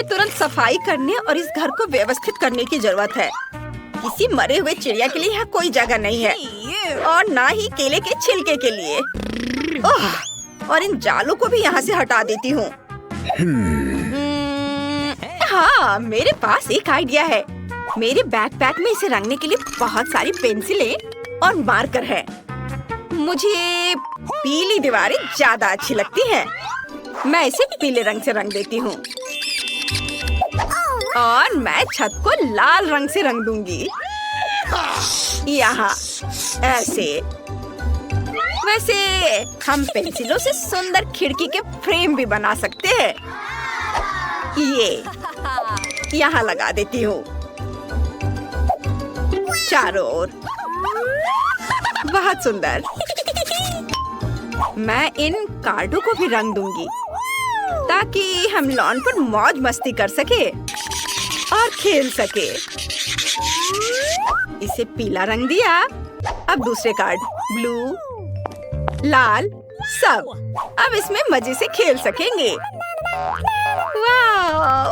तुरंत सफाई करने और इस घर को व्यवस्थित करने की जरूरत है। किसी मरे हुए चिड़िया के लिए यहाँ कोई जगह नहीं है और ना ही केले के छिलके के लिए। ओह, और इन जालों को भी यहाँ से हटा देती हूँ। हाँ, मेरे पास एक आइडिया है। मेरे बैकपैक में इसे रंगने के लिए बहुत सारी पेंसिलें और मार्कर है। मुझे पीली दीवारें ज्यादा अच्छी लगती हैं। मैं इसे पीले रंग से रंग देती हूँ और मैं छत को लाल रंग से रंग दूंगी। यहाँ ऐसे। वैसे हम पेंसिलों से सुंदर खिड़की के फ्रेम भी बना सकते हैं। ये यहाँ लगा देती हूँ चारों ओर। बहुत सुंदर। मैं इन कार्डों को भी रंग दूंगी ताकि हम लॉन पर मौज मस्ती कर सके और खेल सके। इसे पीला रंग दिया। अब दूसरे कार्ड ब्लू, लाल, सब। अब इसमें मजे से खेल सकेंगे। वाह,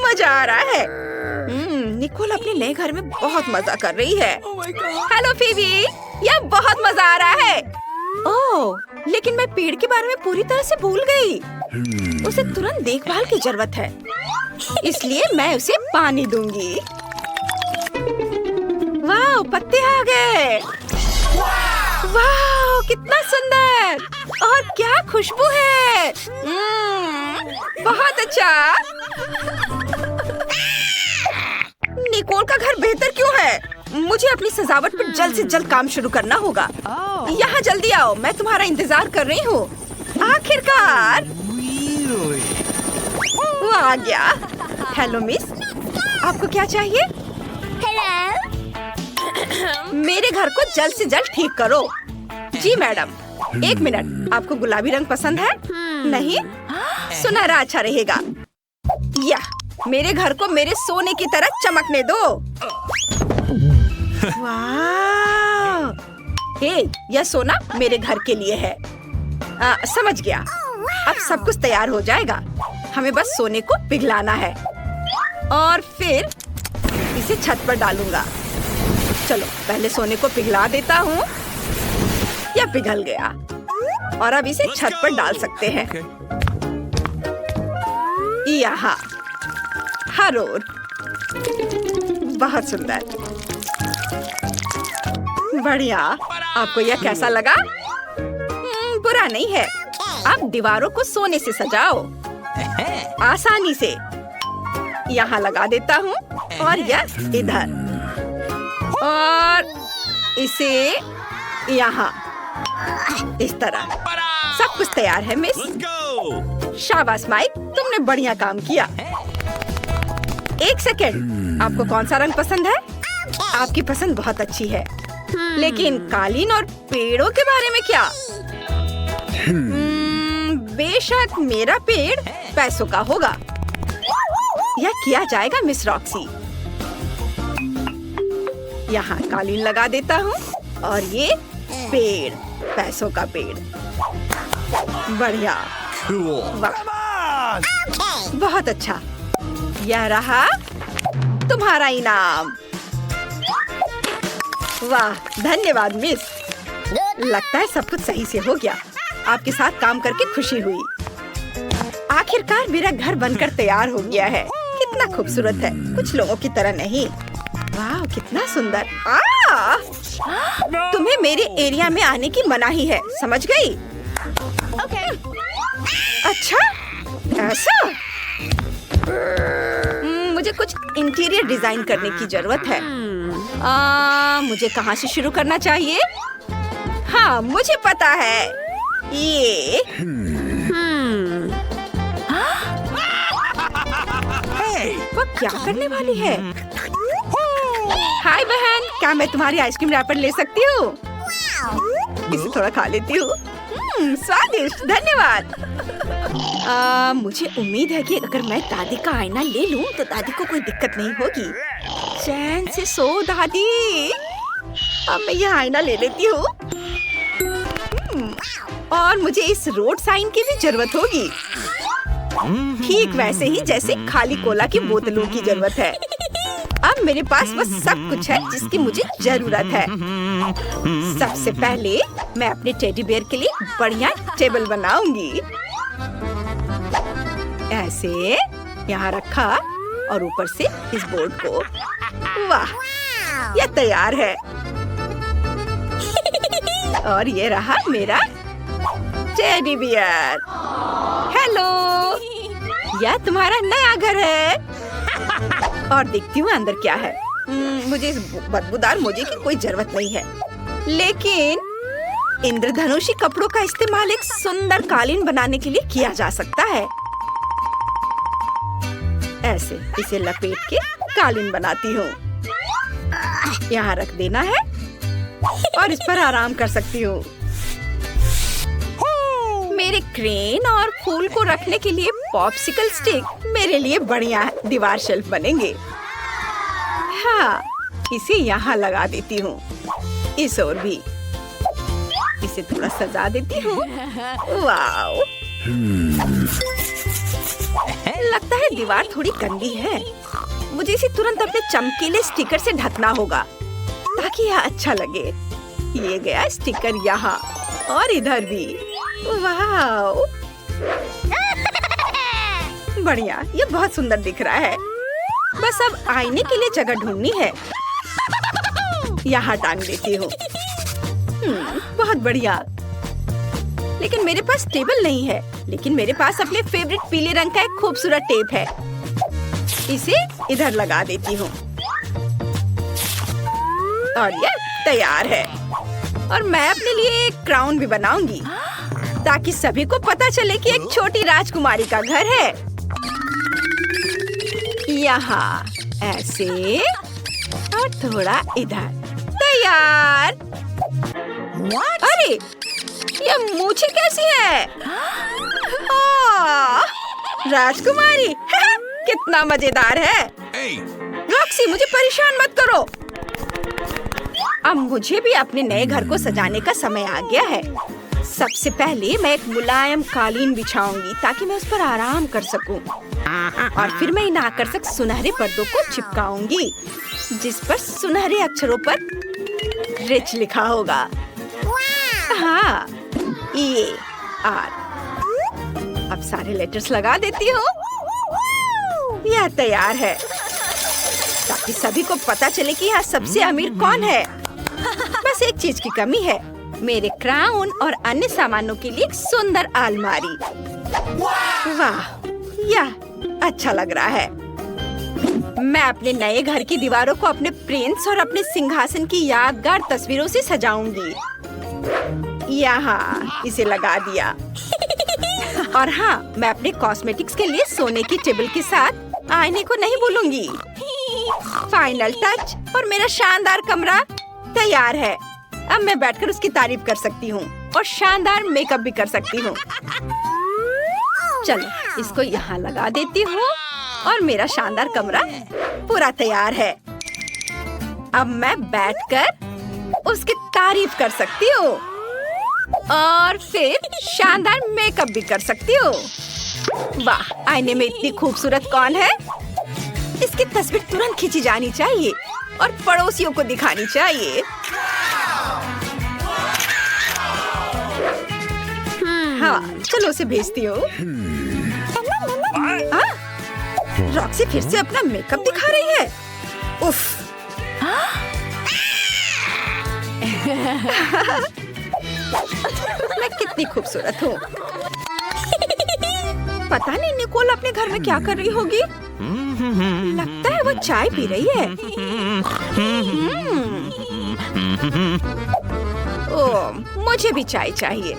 मजा आ रहा है। निकोल अपने नए घर में बहुत मजा कर रही है। हेलो फीबी, यह बहुत मजा आ रहा है। ओह, लेकिन मैं पेड़ के बारे में पूरी तरह से भूल गई। उसे तुरंत देखभाल की जरूरत है, इसलिए मैं उसे पानी दूंगी। वाह, पत्ते आ गए। वाह, कितना सुंदर और क्या खुशबू है। बहुत अच्छा। निकोल का घर बेहतर क्यों है? मुझे अपनी सजावट पर जल्द से जल्द काम शुरू करना होगा। यहाँ जल्दी आओ, मैं तुम्हारा इंतजार कर रही हूँ। आखिरकार वो आ गया। हेलो मिस, आपको क्या चाहिए? मेरे घर को जल्द से जल्द ठीक करो। जी मैडम। एक मिनट, आपको गुलाबी रंग पसंद है? नहीं, सुनहरा अच्छा रहेगा। या मेरे घर को मेरे सोने की तरह चमकने दो। वाह! हे, यह सोना मेरे घर के लिए है। समझ गया। अब सब कुछ तैयार हो जाएगा। हमें बस सोने को पिघलाना है और फिर इसे छत पर डालूंगा। चलो पहले सोने को पिघला देता हूँ। यह पिघल गया और अब इसे छत पर डाल सकते हैं। यहाँ हर ओर। बहुत सुंदर, बढ़िया। आपको यह कैसा लगा? बुरा नहीं है। अब दीवारों को सोने से सजाओ आसानी से। यहाँ लगा देता हूँ और यह इधर और इसे यहाँ इस तरह। सब कुछ तैयार है मिस। शाबाश माइक, तुमने बढ़िया काम किया। एक सेकेंड, आपको कौन सा रंग पसंद है? आपकी पसंद बहुत अच्छी है, लेकिन कालीन और पेड़ों के बारे में क्या? बेशक मेरा पेड़ पैसों का होगा। यह किया जाएगा मिस रॉक्सी। यहाँ कालीन लगा देता हूँ और ये पेड़, पैसों का पेड़। बढ़िया। वाह, बहुत अच्छा। यह रहा तुम्हारा इनाम। वाह, धन्यवाद मिस। लगता है सब कुछ सही से हो गया। आपके साथ काम करके खुशी हुई। आखिरकार मेरा घर बनकर तैयार हो गया है। कितना खूबसूरत है, कुछ लोगों की तरह नहीं। वाह, कितना सुंदर। तुम्हें मेरे एरिया में आने की मनाही है, समझ गई? अच्छा, ऐसा? मुझे कुछ इंटीरियर डिजाइन करने की जरूरत है। मुझे कहाँ से शुरू करना चाहिए? हाँ, मुझे पता है। ये वो क्या करने वाली है? हाय बहन, क्या मैं तुम्हारी आइसक्रीम रैपर ले सकती हूँ? इसे थोड़ा खा लेती हूँ। स्वादिष्ट, धन्यवाद। मुझे उम्मीद है कि अगर मैं दादी का आईना ले लूं तो दादी को कोई दिक्कत नहीं होगी। चैन से सो दादी। अब मैं यह आईना ले लेती हूँ। और मुझे इस रोड साइन की भी जरूरत होगी। ठीक वैसे ही जैसे खाली कोला की बोतलों की जरूरत है। अब मेरे पास वो सब कुछ है जिसकी मुझे जरूरत है। सबसे पहले मैं अपने टेडी बेयर के लिए बढ़िया टेबल बनाऊंगी। ऐसे यहाँ रखा और ऊपर से इस बोर्ड को। वाह, ये तैयार है। और ये रहा मेरा टेडी बियर। हेलो, यह तुम्हारा नया घर है। और देखती हूँ अंदर क्या है। मुझे इस बदबूदार मोजे की कोई जरूरत नहीं है, लेकिन इंद्रधनुषी कपड़ों का इस्तेमाल एक सुंदर कालीन बनाने के लिए किया जा सकता है। ऐसे इसे लपेट के कालीन बनाती हूँ। यहाँ रख देना है और इस पर आराम कर सकती हूँ। मेरे क्रेन और फूल को रखने के लिए पॉप्सिकल स्टिक मेरे लिए बढ़िया दीवार शेल्फ बनेंगे। हाँ, इसे यहाँ लगा देती हूँ। इस ओर भी इसे थोड़ा सजा देती हूँ। वाव, लगता है दीवार थोड़ी गंदी है। मुझे इसे तुरंत अपने चमकीले स्टिकर से ढकना होगा ताकि यह अच्छा लगे। ये गया स्टिकर यहाँ और इधर भी। वाव, बढ़िया, ये बहुत सुंदर दिख रहा है। बस अब आईने के लिए जगह ढूंढनी है। यहाँ टांग देती हूँ। बहुत बढ़िया। लेकिन मेरे पास टेबल नहीं है, लेकिन मेरे पास अपने फेवरेट पीले रंग का एक खूबसूरत टेप है। इसे इधर लगा देती हूँ और ये तैयार है। और मैं अपने लिए एक क्राउन भी बनाऊंगी ताकि सभी को पता चले कि एक छोटी राजकुमारी का घर है। यहाँ ऐसे और थोड़ा इधर। तैयार। अरे, ये मूछें कैसी है? राजकुमारी कितना मजेदार है। रॉक्सी, मुझे परेशान मत करो। अब मुझे भी अपने नए घर को सजाने का समय आ गया है। सबसे पहले मैं एक मुलायम कालीन बिछाऊंगी ताकि मैं उस पर आराम कर सकूं। और फिर मैं इन आकर्षक सुनहरे पर्दों को चिपकाऊंगी जिस पर सुनहरे अक्षरों पर रिच लिखा होगा। हाँ, E R। अब सारे लेटर्स लगा देती हूँ। यह तैयार है ताकि सभी को पता चले कि यहाँ सबसे अमीर कौन है। बस एक चीज की कमी है, मेरे क्राउन और अन्य सामानों के लिए एक सुंदर अलमारी। वाह, यह अच्छा लग रहा है। मैं अपने नए घर की दीवारों को अपने प्रिंस और अपने सिंहासन की यादगार तस्वीरों से सजाऊंगी। यहाँ इसे लगा दिया। और हाँ, मैं अपने कॉस्मेटिक्स के लिए सोने की टेबल के साथ आईने को नहीं भूलूंगी। फाइनल टच और मेरा शानदार कमरा तैयार है। अब मैं बैठकर उसकी तारीफ कर सकती हूँ और शानदार मेकअप भी कर सकती हूँ। चलो, इसको यहाँ लगा देती हूँ और मेरा शानदार कमरा पूरा तैयार है। अब मैं बैठकर उसकी तारीफ कर सकती हूँ और फिर शानदार मेकअप भी कर सकती हूँ। वाह, आईने में इतनी खूबसूरत कौन है? इसकी तस्वीर तुरंत खींची जानी चाहिए और पड़ोसियों को दिखानी चाहिए। हाँ, चलो उसे भेजती हूँ। रॉक्सी फिर से अपना मेकअप दिखा रही है। उफ। मैं कितनी खूबसूरत हूँ। पता नहीं निकोल अपने घर में क्या कर रही होगी। लगता है वो चाय पी रही है। ओह, मुझे भी चाय चाहिए।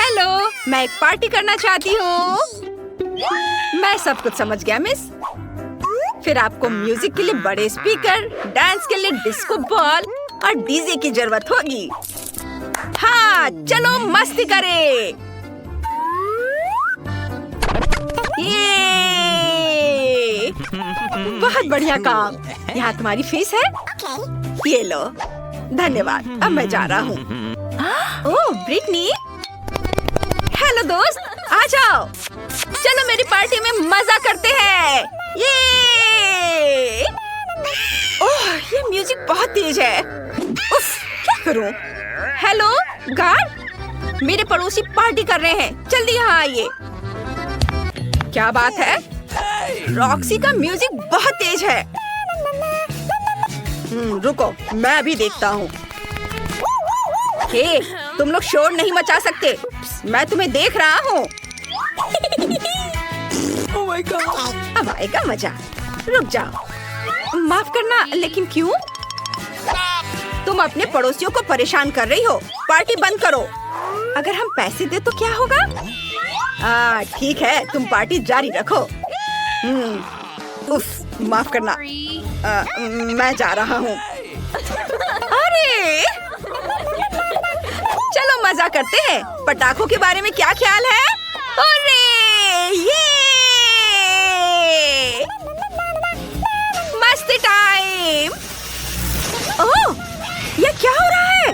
हेलो, मैं एक पार्टी करना चाहती हूँ। मैं सब कुछ समझ गया मिस। फिर आपको म्यूजिक के लिए बड़े स्पीकर, डांस के लिए डिस्को बॉल और डीजे की जरूरत होगी। हाँ, चलो मस्ती करें। ये बहुत बढ़िया काम। यहाँ तुम्हारी फीस है। ये लो। धन्यवाद। अब मैं जा रहा हूँ। ओह, ब्रिटनी। हेलो दोस्त, आ जाओ, चलो मेरी पार्टी में मजा करते हैं। ये ओह, ये म्यूजिक बहुत तेज है। उफ, क्या करूं? हेलो गार्ड, मेरे पड़ोसी पार्टी कर रहे हैं, जल्दी यहाँ आइए। क्या बात है? रॉक्सी का म्यूजिक बहुत तेज है। रुको, मैं अभी देखता हूँ। हे, तुम लोग शोर नहीं मचा सकते, मैं तुम्हें देख रहा हूँ। Oh my God! अब आएगा मजा। रुक जाओ। माफ करना, लेकिन क्यों? तुम अपने पड़ोसियों को परेशान कर रही हो। पार्टी बंद करो। अगर हम पैसे दे तो क्या होगा? ठीक है, तुम पार्टी जारी रखो। उफ, माफ करना। मैं जा रहा हूँ। अरे, चलो मजा करते हैं। पटाखों के बारे में क्या ख्याल है? अरे, ये मस्ती टाइम। ओह, ये क्या हो रहा है?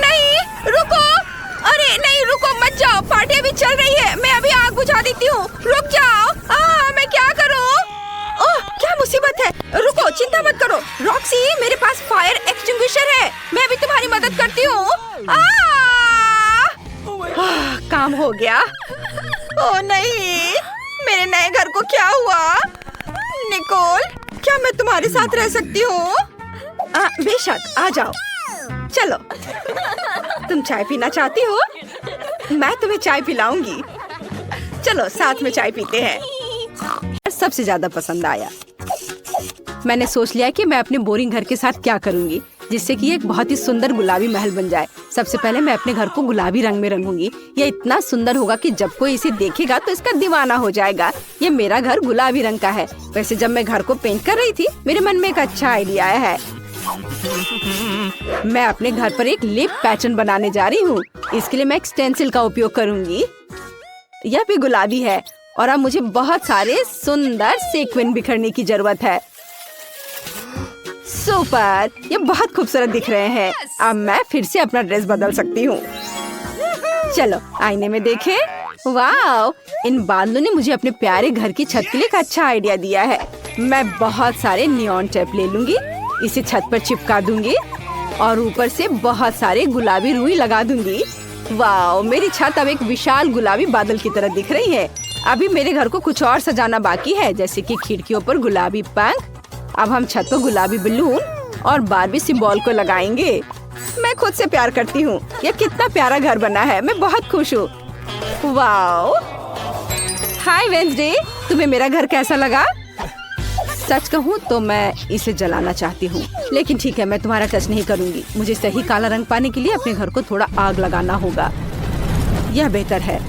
नहीं, रुको। अरे नहीं, रुको मत जाओ, पार्टी अभी चल रही है। मैं अभी आग बुझा देती हूँ। रुक जाओ। मैं क्या करूँ? ओह, क्या मुसीबत है। रुको, चिंता मत करो। रॉक्सी, मेरे पास फायर एक्सटिंग्विशर है, मैं अभी तुम्हारी मदद करती हूँ। काम हो गया। ओह नहीं, मेरे नए घर को क्या हुआ? निकोल, क्या मैं तुम्हारे साथ रह सकती हूँ? बेशक, आ जाओ। चलो, तुम चाय पीना चाहती हो? मैं तुम्हें चाय पिलाऊंगी। चलो साथ में चाय पीते हैं। सबसे ज्यादा पसंद आया। मैंने सोच लिया कि मैं अपने बोरिंग घर के साथ क्या करूंगी जिससे कि एक बहुत ही सुंदर गुलाबी महल बन जाए। सबसे पहले मैं अपने घर को गुलाबी रंग में रंगूंगी। ये इतना सुंदर होगा कि जब कोई इसे देखेगा तो इसका दीवाना हो जाएगा। ये मेरा घर गुलाबी रंग का है। वैसे जब मैं घर को पेंट कर रही थी, मेरे मन में एक अच्छा आइडिया आया है। मैं अपने घर पर एक लिप पैटर्न बनाने जा रही हूँ। इसके लिए मैं एक स्टेंसिल का उपयोग करूंगी। यह भी गुलाबी है और अब मुझे बहुत सारे सुंदर सीक्वेंस बिखरने की जरूरत है। सुपर, ये बहुत खूबसूरत दिख रहे हैं। अब मैं फिर से अपना ड्रेस बदल सकती हूँ। चलो आईने में देखें। वाह, इन बादलों ने मुझे अपने प्यारे घर की छत के लिए एक अच्छा आइडिया दिया है। मैं बहुत सारे नियॉन टेप ले लूंगी, इसे छत पर चिपका दूंगी और ऊपर से बहुत सारे गुलाबी रुई लगा दूंगी। वाह, मेरी छत अब एक विशाल गुलाबी बादल की तरह दिख रही है। अभी मेरे घर को कुछ और सजाना बाकी है, जैसे कि खिड़कियों पर गुलाबी पंख। अब हम छत पर गुलाबी बलून और बारबी सिंबल को लगाएंगे। मैं खुद से प्यार करती हूँ। यह कितना प्यारा घर बना है, मैं बहुत खुश हूँ। वाओ, हाय वेंसडे, तुम्हें मेरा घर कैसा लगा? सच कहूँ तो मैं इसे जलाना चाहती हूँ, लेकिन ठीक है, मैं तुम्हारा टच नहीं करूँगी। मुझे सही काला रंग पाने के लिए अपने घर को थोड़ा आग लगाना होगा। यह बेहतर है।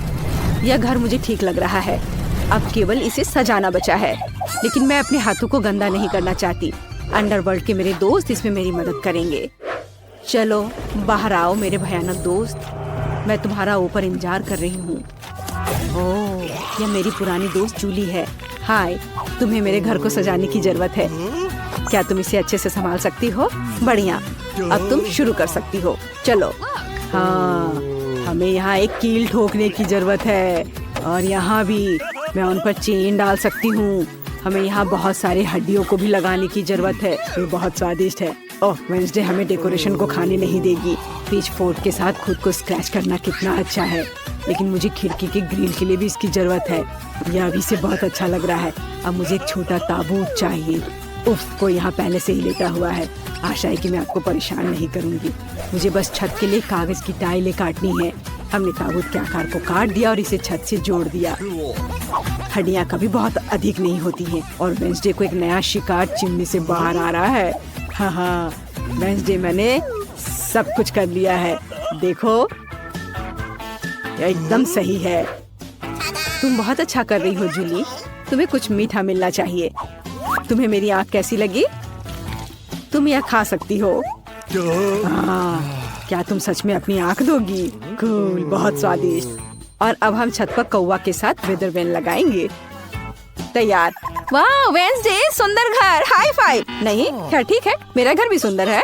यह घर मुझे ठीक लग रहा है। अब केवल इसे सजाना बचा है, लेकिन मैं अपने हाथों को गंदा नहीं करना चाहती। अंडरवर्ल्ड के मेरे दोस्त इसमें मेरी मदद करेंगे। चलो बाहर आओ मेरे भयानक दोस्त, मैं तुम्हारा ऊपर इंतजार कर रही हूँ। ओह, यह मेरी पुरानी दोस्त जूली है। हाय, तुम्हें मेरे घर को सजाने की जरूरत है। क्या तुम इसे अच्छे से संभाल सकती हो? बढ़िया, अब तुम शुरू कर सकती हो। चलो। हाँ, हमें यहाँ एक कील ठोकने की जरूरत है और यहाँ भी मैं उन पर चेन डाल सकती हूँ। हमें यहाँ बहुत सारे हड्डियों को भी लगाने की जरूरत है। ये बहुत स्वादिष्ट है। ओह, वेंसडे हमें डेकोरेशन को खाने नहीं देगी। पिच फोर्क के साथ खुद को स्क्रैच करना कितना अच्छा है, लेकिन मुझे खिड़की के ग्रिल के लिए भी इसकी जरूरत है। यह अभी से बहुत अच्छा लग रहा है। अब मुझे एक छोटा ताबूत चाहिए। उफ, कोई यहाँ पहले से ही लेटा हुआ है। आशा है कि मैं आपको परेशान नहीं करूँगी। मुझे बस छत के लिए कागज की टाइलें काटनी है। हमने ताबूत के आकार को काट दिया और इसे छत से जोड़ दिया। हड्डियाँ कभी बहुत अधिक नहीं होती हैं और वेंसडे को एक नया शिकार चिमनी से बाहर आ रहा है। हाँ, वेंसडे, मैंने सब कुछ कर लिया है। देखो, यह एकदम सही है। तुम बहुत अच्छा कर रही हो जूली। तुम्हें कुछ मीठा मिलना चाहिए। तुम्हें मेरी आँख कैसी लगी? तुम यह खा सकती हो। क्या तुम सच में अपनी आँख दोगी? कूल, बहुत स्वादिष्ट। और अब हम छत पर कौवा के साथ वेदर वैन लगाएंगे। तैयार। वाह वेंसडे, सुंदर घर। High five. नहीं, क्या ठीक है, मेरा घर भी सुंदर है।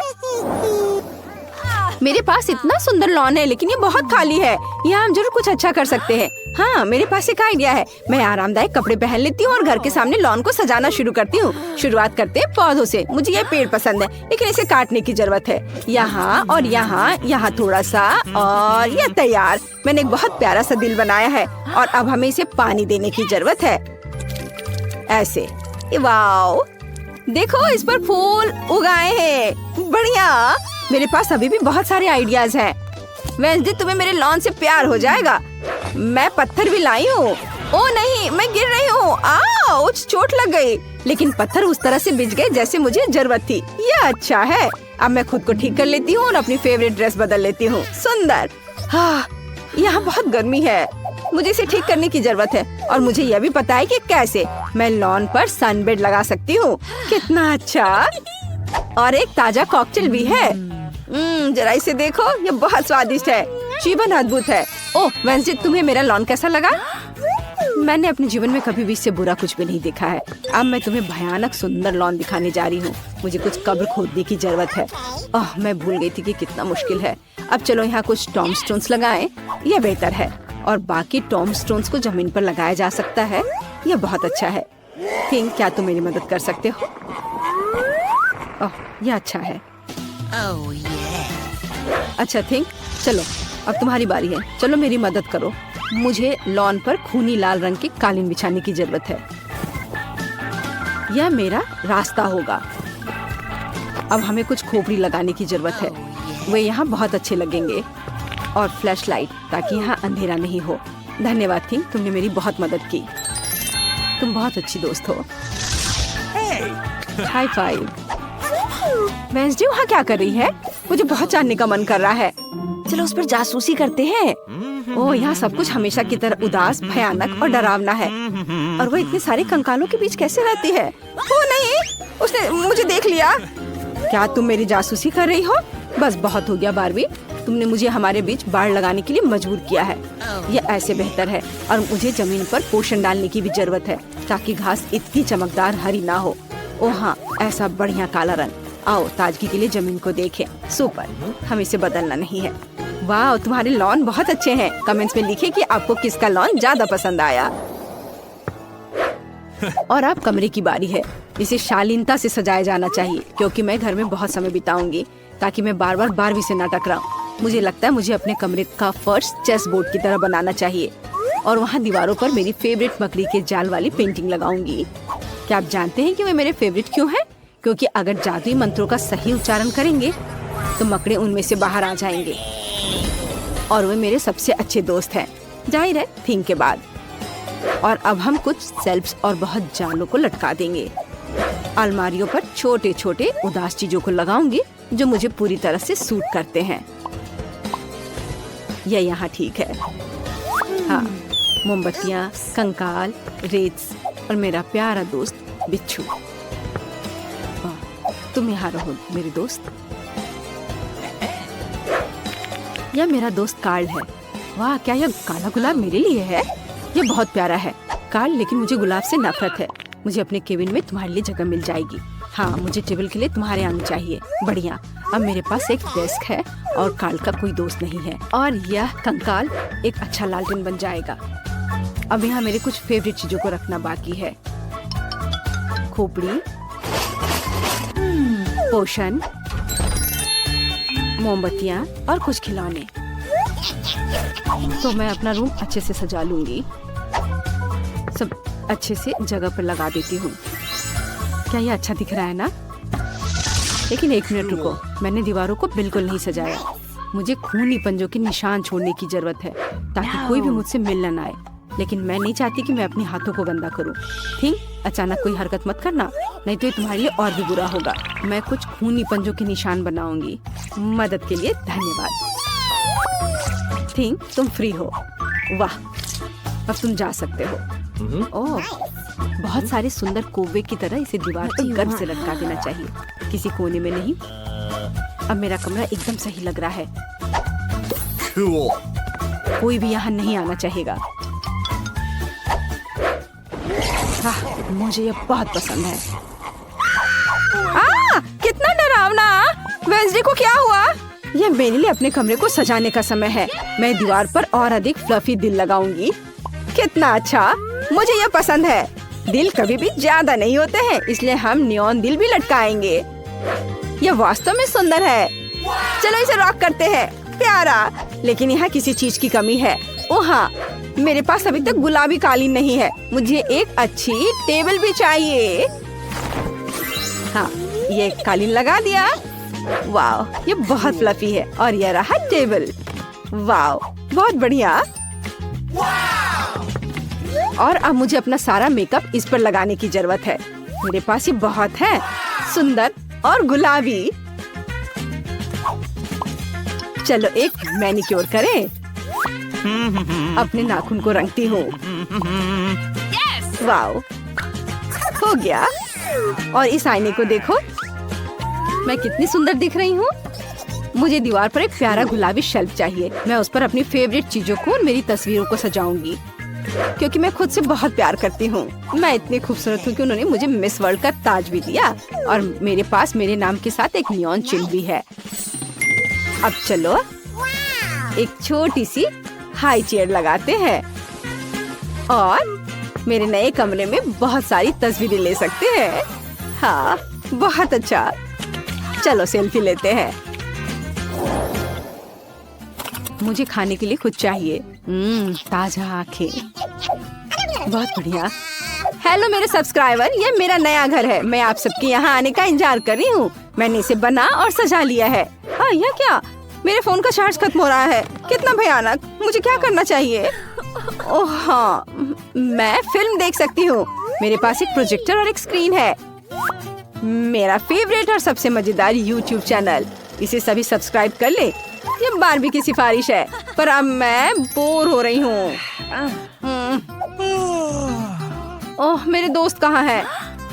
मेरे पास इतना सुंदर लॉन है, लेकिन ये बहुत खाली है। यहाँ हम जरूर कुछ अच्छा कर सकते हैं। हाँ, मेरे पास एक आइडिया है। मैं आरामदायक कपड़े पहन लेती हूँ और घर के सामने लॉन को सजाना शुरू करती हूँ। शुरुआत करते हैं पौधों से। मुझे ये पेड़ पसंद है, लेकिन इसे काटने की जरूरत है। यहाँ और यहाँ, यहाँ थोड़ा सा, और ये तैयार। मैंने एक बहुत प्यारा सा दिल बनाया है और अब हमें इसे पानी देने की जरूरत है। ऐसे। वाओ, देखो इस पर फूल उगाए हैं। बढ़िया। मेरे पास अभी भी बहुत सारे आइडियाज हैं। वेंसडे, तुम्हें मेरे लॉन से प्यार हो जाएगा। मैं पत्थर भी लाई हूँ। ओ नहीं, मैं गिर रही हूँ। आउच, चोट लग गई। लेकिन पत्थर उस तरह से बिछ गए जैसे मुझे जरूरत थी। यह अच्छा है। अब मैं खुद को ठीक कर लेती हूँ और अपनी फेवरेट ड्रेस बदल लेती हूँ। सुंदर। हाँ, यहाँ बहुत गर्मी है। मुझे इसे ठीक करने की जरूरत है और मुझे यह भी पता है कि कैसे। मैं लॉन पर सनबेड लगा सकती हूँ। कितना अच्छा। और एक ताजा कॉकटेल भी है। जरा इसे देखो, ये बहुत स्वादिष्ट है। जीवन अद्भुत है। ओह वेंसडे, तुम्हें मेरा लॉन कैसा लगा? मैंने अपने जीवन में कभी भी इससे बुरा कुछ भी नहीं देखा है। अब मैं तुम्हें भयानक सुंदर लॉन दिखाने जा रही हूँ। मुझे कुछ कब्र खोदने की जरूरत है। ओह, मैं भूल गई थी कि कितना मुश्किल है। अब चलो यहाँ कुछ टॉम स्टोन्स लगाएं। यह बेहतर है। और बाकी टॉम स्टोन्स को जमीन पर लगाया जा सकता है। यह बहुत अच्छा है। थिंक, क्या तुम मेरी मदद कर सकते हो? ओह, यह अच्छा है। अच्छा थिंक, चलो अब तुम्हारी बारी है। चलो मेरी मदद करो। मुझे लॉन पर खूनी लाल रंग की कालीन बिछाने की जरूरत है। यह मेरा रास्ता होगा। अब हमें कुछ खोपड़ी लगाने की जरूरत है। वे यहाँ बहुत अच्छे लगेंगे। और फ्लैश लाइट, ताकि यहाँ अंधेरा नहीं हो। धन्यवाद थिंक, तुमने मेरी बहुत मदद की। तुम बहुत अच्छी दोस्त हो। High five. वेंसडे वहाँ क्या कर रही है? मुझे बहुत जानने का मन कर रहा है। चलो उस पर जासूसी करते हैं। ओह, यहाँ सब कुछ हमेशा की तरह उदास, भयानक और डरावना है। और वो इतने सारे कंकालों के बीच कैसे रहती है? ओह नहीं, उसने मुझे देख लिया। क्या तुम मेरी जासूसी कर रही हो? बस बहुत हो गया बारबी। तुमने मुझे हमारे बीच बाड़ लगाने के लिए मजबूर किया है। यह ऐसे बेहतर है। और मुझे जमीन पर पोषण डालने की भी जरूरत है, ताकि घास इतनी चमकदार हरी ना हो। ओह हाँ, ऐसा बढ़िया काला रंग। आओ ताजगी के लिए जमीन को देखें। सुपर, हम इसे बदलना नहीं है। वाह, तुम्हारे लॉन बहुत अच्छे हैं। कमेंट्स में लिखें कि आपको किसका लॉन ज्यादा पसंद आया। और अब कमरे की बारी है। इसे शालीनता से सजाया जाना चाहिए, क्योंकि मैं घर में बहुत समय बिताऊंगी, ताकि मैं बार बार बारबी से न टकराऊं। मुझे लगता है मुझे अपने कमरे का फर्श चेस बोर्ड की तरह बनाना चाहिए। और वहाँ दीवारों पर मेरी फेवरेट मकड़ी के जाल वाली पेंटिंग लगाऊंगी। क्या आप जानते हैं कि वे मेरे फेवरेट क्यों हैं? क्योंकि अगर जादुई मंत्रों का सही उच्चारण करेंगे तो मकड़े उनमें से बाहर आ जाएंगे। और वे मेरे सबसे अच्छे दोस्त हैं, जाहिर है थिंक के बाद। और अब हम कुछ सेल्फ्स और बहुत जालों को लटका देंगे। अलमारियों पर छोटे छोटे उदास चीजों को लगाऊंगी जो मुझे पूरी तरह से सूट करते हैं। यह यहाँ ठीक है। हाँ, मोमबत्तियाँ, कंकाल, रेत और मेरा प्यारा दोस्त बिच्छू। तुम यहाँ रहो मेरे दोस्त। यह मेरा दोस्त कार्ल है। वाह, क्या यह काला गुलाब मेरे लिए है? यह बहुत प्यारा है कार्ल, लेकिन मुझे गुलाब से नफरत है। मुझे अपने केबिन में तुम्हारे लिए जगह मिल जाएगी। हाँ, मुझे टेबल के लिए तुम्हारे आने चाहिए। बढ़िया। अब मेरे पास एक डेस्क है और कार्ल का कोई दोस्त नहीं है। और यह कंकाल एक अच्छा लालटेन बन जाएगा। अब यहाँ मेरे कुछ फेवरेट चीजों को रखना बाकी है। खोपड़ी, पोषण, मोमबत्तियाँ और कुछ खिलौने। तो मैं अपना रूम अच्छे से सजा लूंगी। सब अच्छे से जगह पर लगा देती हूँ। क्या ये अच्छा दिख रहा है ना? लेकिन एक मिनट रुको, मैंने दीवारों को बिल्कुल नहीं सजाया। मुझे खूनी पंजों के निशान छोड़ने की जरूरत है, ताकि कोई भी मुझसे मिलने न आए। लेकिन मैं नहीं चाहती कि मैं अपने हाथों को गंदा करूं। थिंक, अचानक कोई हरकत मत करना, नहीं तो ये तुम्हारे लिए और भी बुरा होगा। मैं कुछ खूनी पंजों के निशान बनाऊंगी। मदद के लिए धन्यवाद। थिंक, तुम फ्री हो। वाह, अब तुम जा सकते हो। ओह, बहुत सारे सुंदर कोवे की तरह इसे दीवार पर गर्व से लटका देना चाहिए, किसी कोने में नहीं। अब मेरा कमरा एकदम सही लग रहा है। कोई भी यहाँ नहीं आना चाहेगा। मुझे ये बहुत पसंद है। कितना डरावना! वेंसडे को क्या हुआ? यह मेरे लिए अपने कमरे को सजाने का समय है। मैं दीवार पर और अधिक फ्लफी दिल लगाऊंगी। कितना अच्छा, मुझे ये पसंद है। दिल कभी भी ज्यादा नहीं होते हैं, इसलिए हम नियॉन दिल भी लटकाएंगे। ये वास्तव में सुंदर है। चलो इसे रॉक करते हैं। प्यारा, लेकिन यहाँ किसी चीज की कमी है। ओह हाँ, मेरे पास अभी तक गुलाबी कालीन नहीं है। मुझे एक अच्छी टेबल भी चाहिए। हाँ, ये कालीन लगा दिया। वाह, ये बहुत फ्लफी है। और ये रहा टेबल। वाह, बहुत बढ़िया। और अब मुझे अपना सारा मेकअप इस पर लगाने की जरूरत है। मेरे पास ये बहुत है, सुंदर और गुलाबी। चलो एक मैनिक्योर करें। अपने नाखून को रंगती हूँ। वाओ, हो गया। और इस आईने को देखो, मैं कितनी सुंदर दिख रही हूँ। मुझे दीवार पर एक प्यारा गुलाबी शेल्फ चाहिए। मैं उस पर अपनी फेवरेट चीजों को और मेरी तस्वीरों को सजाऊंगी, क्योंकि मैं खुद से बहुत प्यार करती हूँ। मैं इतनी खूबसूरत हूँ कि उन्होंने मुझे मिस वर्ल्ड का ताज भी दिया। और मेरे पास मेरे नाम के साथ एक नियॉन चिन्ह भी है। अब चलो एक छोटी सी हाई चेयर लगाते हैं और मेरे नए कमरे में बहुत सारी तस्वीरें ले सकते हैं। हाँ, बहुत अच्छा। चलो सेल्फी लेते हैं। मुझे खाने के लिए कुछ चाहिए। ताजा आंखें, बहुत बढ़िया। हेलो मेरे सब्सक्राइबर, ये मेरा नया घर है। मैं आप सबके यहाँ आने का इंतजार कर रही हूँ। मैंने इसे बना और सजा लिया है। हाँ, यह क्या? मेरे फोन का चार्ज खत्म हो रहा है। कितना भयानक। मुझे क्या करना चाहिए? ओह हाँ, मैं फिल्म देख सकती हूँ। मेरे पास एक प्रोजेक्टर और एक स्क्रीन है। मेरा फेवरेट और सबसे मजेदार यूट्यूब चैनल। इसे सभी सब्सक्राइब कर ले। ये बारबी की सिफारिश है, पर अब मैं बोर हो रही हूँ। ओह, मेरे दोस्त कहाँ हैं?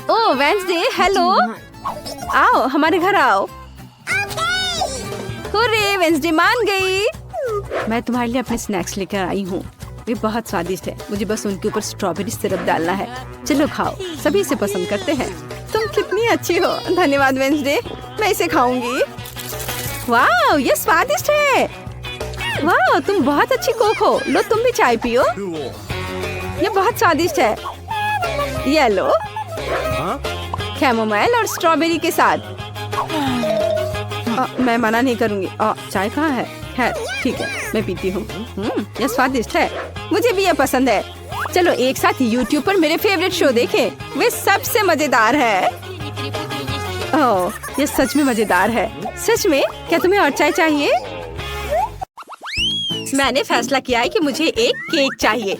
ओह वेंसडे, हेलो। आओ, हमारे घर आओ। हुर्रे, वेंसडे मान गई। मैं तुम्हारे लिए अपने स्नैक्स लेकर आई हूँ। वे बहुत स्वादिष्ट है। मुझे बस उनके ऊपर स्ट्रॉबेरी सिरप डालना है। चलो खाओ, सभी इसे पसंद करते हैं। तुम कितनी अच्छी हो। धन्यवाद वेंसडे, मैं इसे खाऊंगी। वाह, ये स्वादिष्ट है। वाह, तुम बहुत अच्छी कुक हो। लो तुम भी चाय पियो। ये बहुत स्वादिष्ट है। ये लो, कैमोमाइल और स्ट्रॉबेरी के साथ। मैं मना नहीं करूंगी। चाय कहाँ है? ठीक है, मैं पीती हूँ। ये स्वादिष्ट है। मुझे भी ये पसंद है। चलो एक साथ YouTube पर मेरे फेवरेट शो देखें। वे सबसे मजेदार है। ओह, ये सच में मजेदार है। सच में? क्या तुम्हें और चाय चाहिए? मैंने फैसला किया है कि मुझे एक केक चाहिए।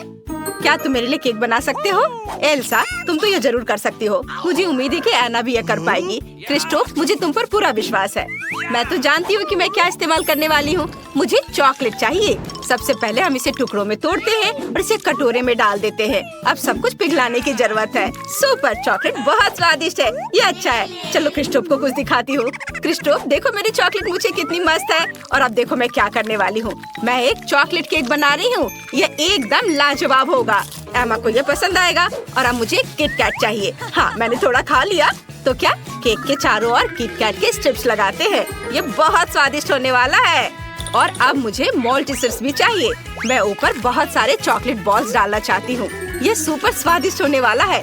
क्या तुम मेरे लिए केक बना सकते हो? एल्सा, तुम तो ये जरूर कर सकती हो। मुझे उम्मीद है कि एना भी ये कर पाएगी। क्रिस्टोफ, मुझे तुम पर पूरा विश्वास है। मैं तो जानती हूँ कि मैं क्या इस्तेमाल करने वाली हूँ। मुझे चॉकलेट चाहिए। सबसे पहले हम इसे टुकड़ों में तोड़ते हैं और इसे कटोरे में डाल देते हैं। अब सब कुछ पिघलाने की जरूरत है। सुपर, चॉकलेट बहुत स्वादिष्ट है। ये अच्छा है। चलो क्रिस्टोफ को कुछ दिखाती हूँ। क्रिस्टोफ, देखो मेरी चॉकलेट मुझे कितनी मस्त है। और अब देखो मैं क्या करने वाली हूँ। मैं एक चॉकलेट केक बना रही हूँ। ये एकदम लाजवाब होगा। एमा को ये पसंद आएगा। और अब मुझे किट कैट चाहिए। हाँ, मैंने थोड़ा खा लिया। तो क्या केक के चारों ओर किट कैट के स्ट्रिप्स लगाते हैं। ये बहुत स्वादिष्ट होने वाला है। और अब मुझे मोल्टिसर्स भी चाहिए। मैं ऊपर बहुत सारे चॉकलेट बॉल्स डालना चाहती हूँ। ये सुपर स्वादिष्ट होने वाला है।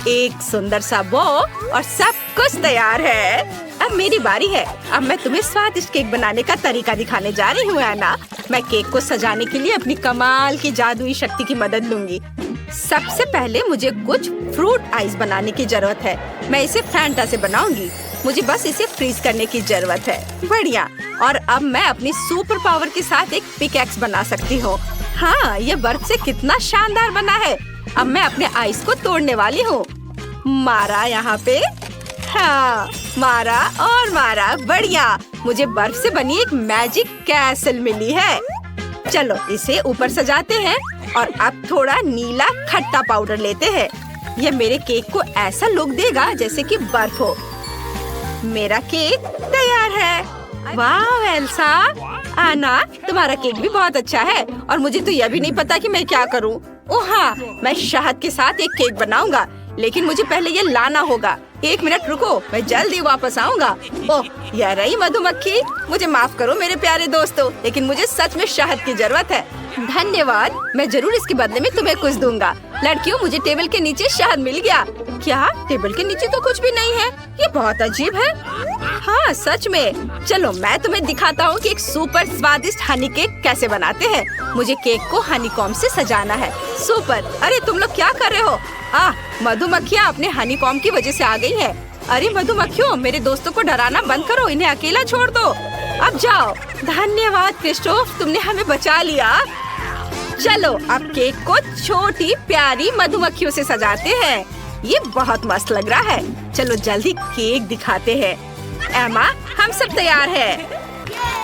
एक सुंदर सा बो और सब कुछ तैयार है। अब मेरी बारी है। अब मैं तुम्हें स्वादिष्ट केक बनाने का तरीका दिखाने जा रही हूँ एना। मैं केक को सजाने के लिए अपनी कमाल की जादुई शक्ति की मदद लूंगी। सबसे पहले मुझे कुछ फ्रूट आइस बनाने की जरूरत है। मैं इसे फैंटा से बनाऊंगी। मुझे बस इसे फ्रीज करने की जरूरत है। बढ़िया। और अब मैं अपनी सुपर पावर के साथ एक पिकैक्स बना सकती हूँ। हाँ, ये बर्फ से कितना शानदार बना है। अब मैं अपने आइस को तोड़ने वाली हूँ। मारा यहाँ पे। हाँ, मारा और मारा। बढ़िया। मुझे बर्फ से बनी एक मैजिक कैसल मिली है। चलो इसे ऊपर सजाते हैं। और अब थोड़ा नीला खट्टा पाउडर लेते हैं। यह मेरे केक को ऐसा लुक देगा जैसे कि बर्फ हो। मेरा केक तैयार है। वाह एल्सा, आना, तुम्हारा केक भी बहुत अच्छा है। और मुझे तो यह भी नहीं पता कि मैं क्या करूं। ओह हाँ, मैं शहद के साथ एक केक बनाऊंगा। लेकिन मुझे पहले ये लाना होगा। 1 मिनट रुको, मैं जल्दी वापस आऊंगा। ओह, यह रही मधुमक्खी। मुझे माफ करो मेरे प्यारे दोस्तों, लेकिन मुझे सच में शहद की जरूरत है। धन्यवाद, मैं जरूर इसके बदले में तुम्हें कुछ दूंगा। लड़कियों, मुझे टेबल के नीचे शहद मिल गया। क्या? टेबल के नीचे तो कुछ भी नहीं है। ये बहुत अजीब है। हाँ सच में। चलो मैं तुम्हें दिखाता हूँ कि एक सुपर स्वादिष्ट हनी केक कैसे बनाते हैं। मुझे केक को हनी कॉम्ब से सजाना है। सुपर। अरे तुम लोग क्या कर रहे हो? मधुमक्खियाँ अपने हनी कॉम्ब की वजह से आ गई है। अरे मधुमक्खियों, मेरे दोस्तों को डराना बंद करो, इन्हें अकेला छोड़ दो। अब जाओ। धन्यवाद क्रिस्टोफ, तुमने हमें बचा लिया। चलो अब केक को छोटी प्यारी मधुमक्खियों से सजाते हैं। ये बहुत मस्त लग रहा है। चलो जल्दी केक दिखाते हैं। एमा, हम सब तैयार हैं।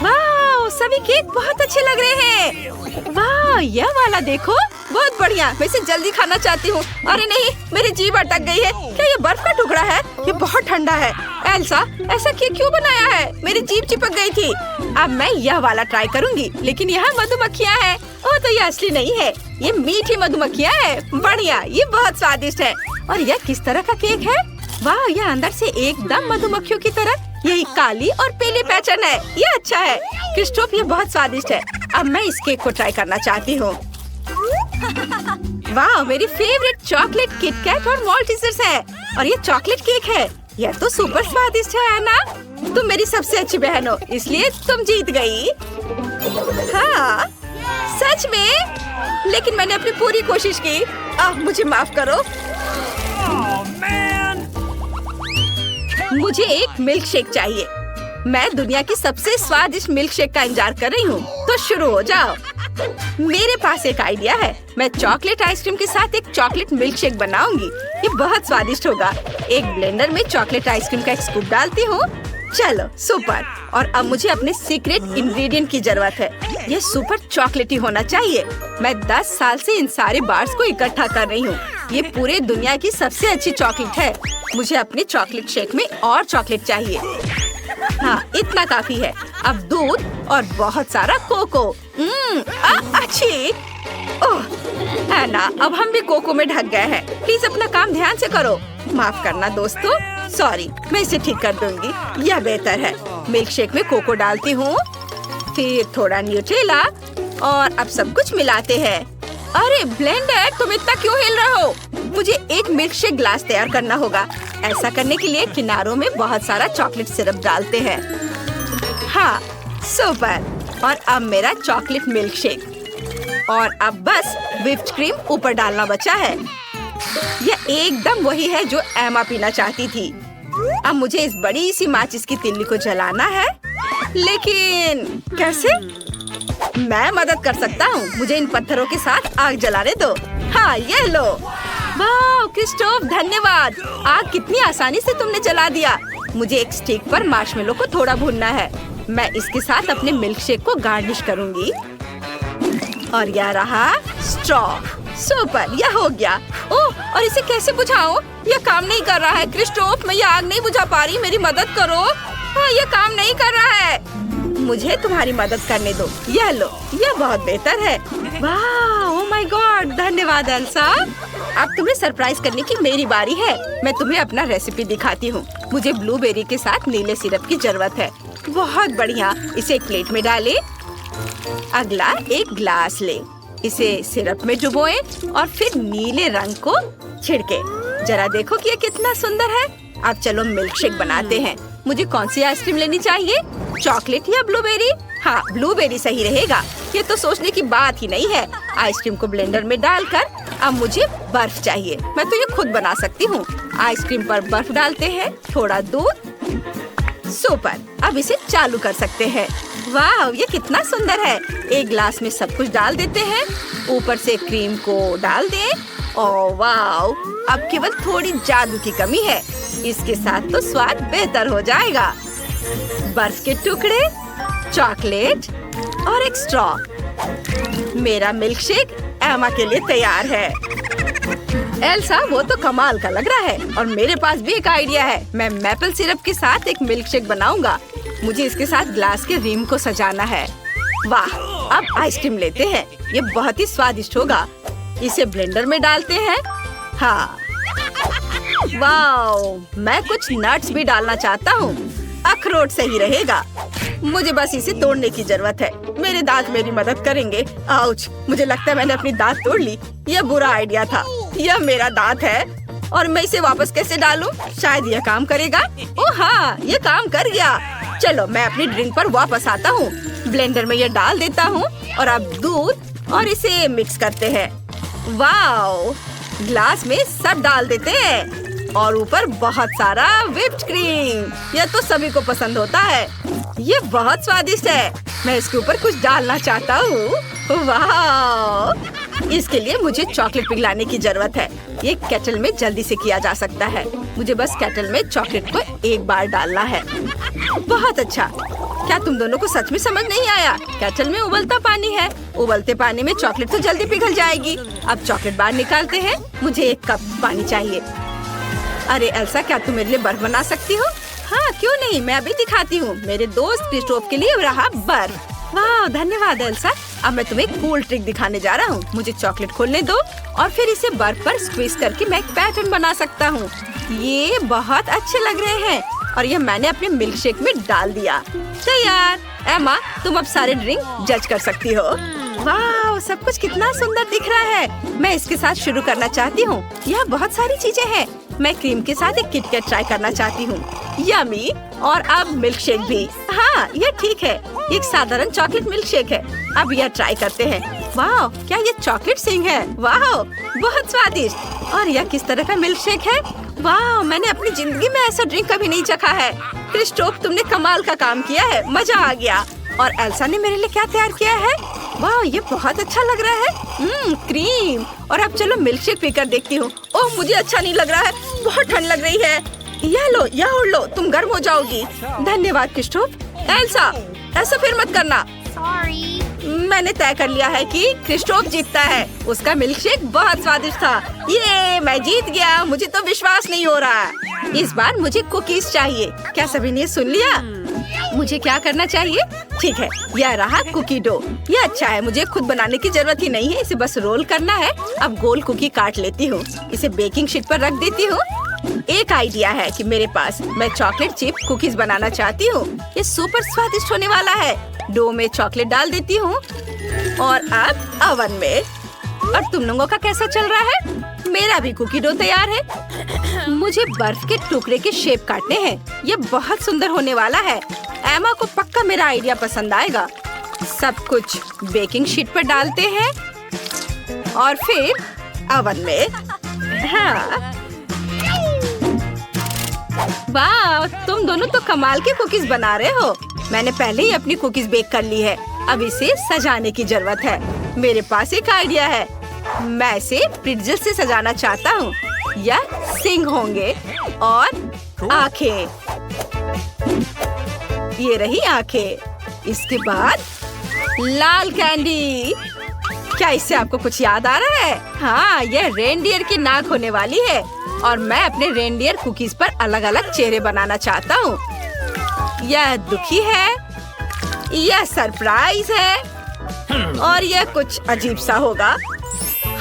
वाह, सभी केक बहुत अच्छे लग रहे हैं। वाह, यह वाला देखो, बहुत बढ़िया। मैं इसे जल्दी खाना चाहती हूँ। अरे नहीं, मेरी जीभ अटक गई है। क्या ये बर्फ का टुकड़ा है? ये बहुत ठंडा है। एल्सा, ऐसा केक क्यों बनाया है? मेरी जीभ चिपक गई थी। अब मैं यह वाला ट्राई करूँगी, लेकिन यहाँ मधुमक्खियाँ हैं। ओह, तो ये असली नहीं है, ये मीठी मधुमक्खियाँ हैं। बढ़िया, ये बहुत स्वादिष्ट है। और यह किस तरह का केक है? वाह, यह अंदर से एकदम मधुमक्खियों की तरह। यही काली और पीली पैटर्न है। ये अच्छा है क्रिस्टोफ, ये बहुत स्वादिष्ट है। अब मैं इस केक को ट्राई करना चाहती हूँ। वाह, मेरी फेवरेट चॉकलेट किटकैट और माल्टेजर्स है। और ये चॉकलेट केक है। यह तो सुपर स्वादिष्ट है ना? तुम मेरी सबसे अच्छी बहन हो, इसलिए तुम जीत गई। हाँ सच में, लेकिन मैंने अपनी पूरी कोशिश की। मुझे माफ करो। मुझे एक मिल्क शेक चाहिए। मैं दुनिया की सबसे स्वादिष्ट मिल्क शेक का इंतजार कर रही हूँ, तो शुरू हो जाओ। मेरे पास एक आइडिया है। मैं चॉकलेट आइसक्रीम के साथ एक चॉकलेट मिल्क शेक बनाऊंगी। ये बहुत स्वादिष्ट होगा। एक ब्लेंडर में चॉकलेट आइसक्रीम का एक स्कूप डालती हूँ। चलो सुपर। और अब मुझे अपने सीक्रेट इंग्रेडिएंट की जरूरत है। ये सुपर चॉकलेटी होना चाहिए। मैं 10 साल से इन सारे बार्स को इकट्ठा कर रही हूँ। ये पूरे दुनिया की सबसे अच्छी चॉकलेट है। मुझे अपने चॉकलेट शेक में और चॉकलेट चाहिए। हाँ, इतना काफी है। अब दूध और बहुत सारा कोको। अच्छी। ओह एना, अब हम भी कोको में ढक गए हैं। प्लीज अपना काम ध्यान से करो। माफ करना दोस्तों, सॉरी, मैं इसे ठीक कर दूंगी। यह बेहतर है। मिल्क शेक में कोको डालती हूँ, फिर थोड़ा न्यूट्रेला, और अब सब कुछ मिलाते हैं। अरे ब्लेंडर, तुम इतना क्यों हिल रहे हो? मुझे एक मिल्क शेक ग्लास तैयार करना होगा। ऐसा करने के लिए किनारों में बहुत सारा चॉकलेट सिरप डालते हैं। हाँ सुपर। और अब मेरा चॉकलेट मिल्क शेक। और अब बस व्हिप्ड क्रीम ऊपर डालना बचा है। यह एकदम वही है जो एमा पीना चाहती थी। अब मुझे इस बड़ी सी माचिस की तिल्ली को जलाना है, लेकिन कैसे? मैं मदद कर सकता हूँ। मुझे इन पत्थरों के साथ आग जलाने दो। हाँ, ये लो। वाह क्रिस्टोफ, धन्यवाद। आग कितनी आसानी से तुमने जला दिया। मुझे एक स्टिक पर मार्शमेलो को थोड़ा भूनना है। मैं इसके साथ अपने मिल्क शेक को गार्निश करूंगी। और यह रहा स्ट्रॉ। सुपर, यह हो गया। ओह, और इसे कैसे बुझाऊं? यह काम नहीं कर रहा है। क्रिस्टोफ, मैं यह आग नहीं बुझा पा रही, मेरी मदद करो। हाँ, यह काम नहीं कर रहा है। मुझे तुम्हारी मदद करने दो। यह लो, यह बहुत बेहतर है। वाह, ओह माय गॉड, धन्यवाद एल्सा। अब तुम्हें सरप्राइज करने की मेरी बारी है। मैं तुम्हें अपना रेसिपी दिखाती हूँ। मुझे ब्लूबेरी के साथ नीले सिरप की जरूरत है। बहुत बढ़िया। इसे एक प्लेट में डालें। अगला एक ग्लास ले, इसे सिरप में डुबोएं और फिर नीले रंग को छिड़के। जरा देखो कि ये कितना सुंदर है। अब चलो मिल्क शेक बनाते हैं। मुझे कौन सी आइसक्रीम लेनी चाहिए, चॉकलेट या ब्लूबेरी? हाँ, ब्लूबेरी सही रहेगा। ये तो सोचने की बात ही नहीं है। आइसक्रीम को ब्लेंडर में डालकर अब मुझे बर्फ चाहिए। मैं तो ये खुद बना सकती हूँ। आइसक्रीम पर बर्फ डालते हैं, थोड़ा दूध। सुपर, अब इसे चालू कर सकते हैं। वाह, ये कितना सुंदर है। एक ग्लास में सब कुछ डाल देते हैं, ऊपर से क्रीम को डाल दें। ओह वाह, अब केवल थोड़ी जादू की कमी है। इसके साथ तो स्वाद बेहतर हो जाएगा। बर्फ के टुकड़े, चॉकलेट और एक स्ट्रॉ। मेरा मिल्क शेक एमा के लिए तैयार है। एल्सा, वो तो कमाल का लग रहा है। और मेरे पास भी एक आइडिया है। मैं मैपल सिरप के साथ एक मिल्क शेक बनाऊंगा। मुझे इसके साथ ग्लास के रिम को सजाना है। वाह, अब आइसक्रीम लेते हैं। ये बहुत ही स्वादिष्ट होगा। इसे ब्लेंडर में डालते हैं। हाँ, वाह, मैं कुछ नट्स भी डालना चाहता हूँ। अखरोट सही रहेगा। मुझे बस इसे तोड़ने की जरूरत है। मेरे दांत मेरी मदद करेंगे। आउच, मुझे लगता है मैंने अपनी दांत तोड़ ली। यह बुरा आइडिया था। यह मेरा दांत है और मैं इसे वापस कैसे डालूं? शायद यह काम करेगा। ओह हाँ, यह काम कर गया। चलो मैं अपनी ड्रिंक पर वापस आता हूँ। ब्लेंडर में यह डाल देता हूँ और अब दूध और इसे मिक्स करते हैं। वाओ, ग्लास में सब डाल देते हैं और ऊपर बहुत सारा व्हिप्ड क्रीम। यह तो सभी को पसंद होता है। ये बहुत स्वादिष्ट है। मैं इसके ऊपर कुछ डालना चाहता हूँ। वाह! इसके लिए मुझे चॉकलेट पिघलाने की जरूरत है। ये केटल में जल्दी से किया जा सकता है। मुझे बस केटल में चॉकलेट को एक बार डालना है। बहुत अच्छा। क्या तुम दोनों को सच में समझ नहीं आया? केटल में उबलता पानी है। उबलते पानी में चॉकलेट तो जल्दी पिघल जाएगी। अब चॉकलेट बाहर निकालते हैं। मुझे 1 कप पानी चाहिए। अरे एल्सा, क्या तुम मेरे लिए बर्फ बना सकती हो? हाँ, क्यों नहीं, मैं अभी दिखाती हूँ। मेरे दोस्त क्रिस्टोफ के लिए रहा बर्फ। वाह, धन्यवाद एल्सा। अब मैं तुम्हें एक कूल ट्रिक दिखाने जा रहा हूँ। मुझे चॉकलेट खोलने दो और फिर इसे बर्फ पर स्क्वीज करके मैं एक पैटर्न बना सकता हूँ। ये बहुत अच्छे लग रहे हैं और ये मैंने अपने मिल्क शेक में डाल दिया। तैयार। एमा, तुम अब सारे ड्रिंक जज कर सकती हो। वाह, सब कुछ कितना सुंदर दिख रहा है। मैं इसके साथ शुरू करना चाहती हूँ। यह बहुत सारी चीजें हैं। मैं क्रीम के साथ एक किटकैट ट्राई करना चाहती हूँ। यम्मी। और अब मिल्क शेक भी। हाँ, यह ठीक है। एक साधारण चॉकलेट मिल्क शेक है। अब यह ट्राई करते हैं। वाह, क्या ये चॉकलेट सिंह है? वाह, बहुत स्वादिष्ट। और यह किस तरह का मिल्क शेक है? वाह, मैंने अपनी जिंदगी में ऐसा ड्रिंक कभी नहीं चखा है। क्रिस्टोफ, तुमने कमाल का काम किया है। मजा आ गया। और एल्सा ने मेरे लिए क्या तैयार किया है? वाह, ये बहुत अच्छा लग रहा है। क्रीम। और अब चलो मिल्क शेक पीकर देखती हूँ। ओह, मुझे अच्छा नहीं लग रहा है। बहुत ठंड लग रही है। यह लो, यह ओढ़ लो, तुम गर्म हो जाओगी। धन्यवाद क्रिस्टोफ। एल्सा, ऐसा फिर मत करना। मैंने तय कर लिया है कि क्रिस्टोफ जीतता है। उसका मिल्क शेक बहुत स्वादिष्ट था। ये मैं जीत गया। मुझे तो विश्वास नहीं हो रहा। इस बार मुझे कुकीज चाहिए। क्या सभी ने सुन लिया? मुझे क्या करना चाहिए? ठीक है, यह रहा कुकी डो। यह अच्छा है। मुझे खुद बनाने की जरूरत ही नहीं है। इसे बस रोल करना है। अब गोल कुकी काट लेती हूँ। इसे बेकिंग शीट पर रख देती हूँ। एक आइडिया है कि मेरे पास। मैं चॉकलेट चिप कुकीज बनाना चाहती हूँ। ये सुपर स्वादिष्ट होने वाला है। डो में चॉकलेट डाल देती हूँ और अब ओवन में। और तुम लोगों का कैसा चल रहा है? मेरा भी कुकी डो तैयार है। मुझे बर्फ के टुकड़े के शेप काटने हैं। ये बहुत सुंदर होने वाला है। एमा को पक्का मेरा आइडिया पसंद आएगा। सब कुछ बेकिंग शीट पर डालते हैं और फिर ओवन में। हाँ, वाह, तुम दोनों तो कमाल के कुकीज बना रहे हो। मैंने पहले ही अपनी कुकीज बेक कर ली है। अब इसे सजाने की जरूरत है। मेरे पास एक आइडिया है। मैं इसे प्रिट्ज़ल से सजाना चाहता हूँ। यह सिंग होंगे और आंखें। ये रही आंखें। इसके बाद लाल कैंडी। क्या इससे आपको कुछ याद आ रहा है? हाँ, यह रेनडियर की नाक होने वाली है और मैं अपने रेनडियर कुकीज पर अलग अलग चेहरे बनाना चाहता हूँ। यह दुखी है, यह सरप्राइज है और यह कुछ अजीब सा होगा।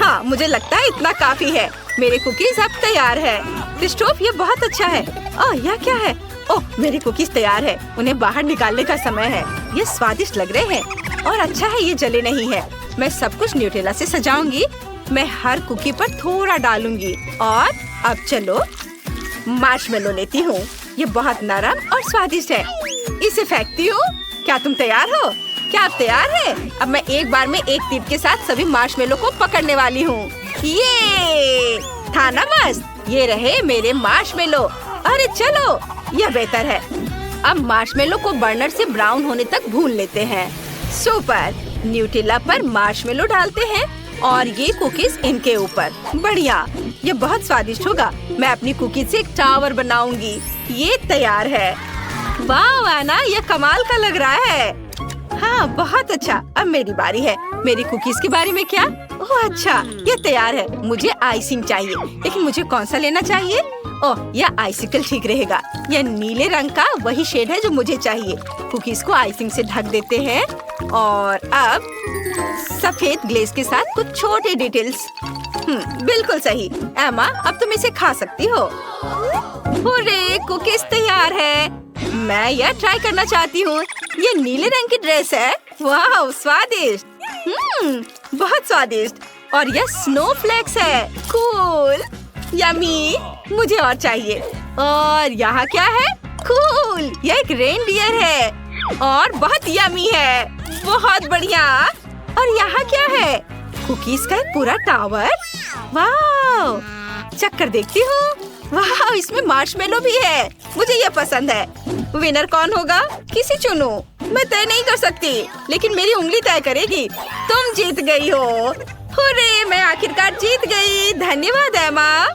हाँ, मुझे लगता है इतना काफी है। मेरे कुकीज अब तैयार है। क्रिस्टोफ, ये बहुत अच्छा है। ओह, यह क्या है? ओह, मेरी कुकीज तैयार है। उन्हें बाहर निकालने का समय है। ये स्वादिष्ट लग रहे हैं और अच्छा है ये जले नहीं है। मैं सब कुछ न्यूटेला से सजाऊंगी। मैं हर कुकी पर थोड़ा डालूंगी। और अब चलो मार्शमेलो लेती हूँ। ये बहुत नरम और स्वादिष्ट है। इसे फेंकती हूँ। क्या तुम तैयार हो? क्या आप तैयार हैं? अब मैं एक बार में एक तीर के साथ सभी मार्शमेलो को पकड़ने वाली हूँ। ये था ना मस्त? ये रहे मेरे मार्शमेलो। अरे चलो, यह बेहतर है। अब मार्शमेलो को बर्नर से ब्राउन होने तक भून लेते हैं। सुपर। न्यूटेला पर मार्शमेलो डालते हैं और ये कुकीज इनके ऊपर। बढ़िया, ये बहुत स्वादिष्ट होगा। मैं अपनी कुकीज से एक टावर बनाऊंगी। ये तैयार है। वाह आना, ये कमाल का लग रहा है। हाँ, बहुत अच्छा। अब मेरी बारी है। मेरी कुकीज के बारे में क्या? ओह अच्छा, ये तैयार है। मुझे आइसिंग चाहिए, लेकिन मुझे कौन सा लेना चाहिए? ओह, यह आइसिकल ठीक रहेगा। यह नीले रंग का वही शेड है जो मुझे चाहिए। कुकीज को आइसिंग से ढक देते हैं और अब सफेद ग्लेज के साथ कुछ छोटे डिटेल्स। बिल्कुल सही। एमा, अब तुम इसे खा सकती हो। हुर्रे, कुकीज तैयार है। मैं यह ट्राई करना चाहती हूँ। ये नीले रंग की ड्रेस है। वाह, स्वादिष्ट। बहुत स्वादिष्ट। और यह स्नोफ्लेक्स है। Cool, yummy. मुझे और चाहिए। और यहाँ क्या है? कूल, यह एक रेनडियर है और बहुत यम्मी है। बहुत बढ़िया। और यहाँ क्या है? कुकीज का एक पूरा टावर। वाह, चक्कर देखती हूँ। वाह, इसमें मार्शमेलो भी है। मुझे ये पसंद है। विनर कौन होगा? किसी चुनो। मैं तय नहीं कर सकती, लेकिन मेरी उंगली तय करेगी। तुम जीत गई हो। हुर्रे, मैं आखिरकार जीत गई। धन्यवाद एमा।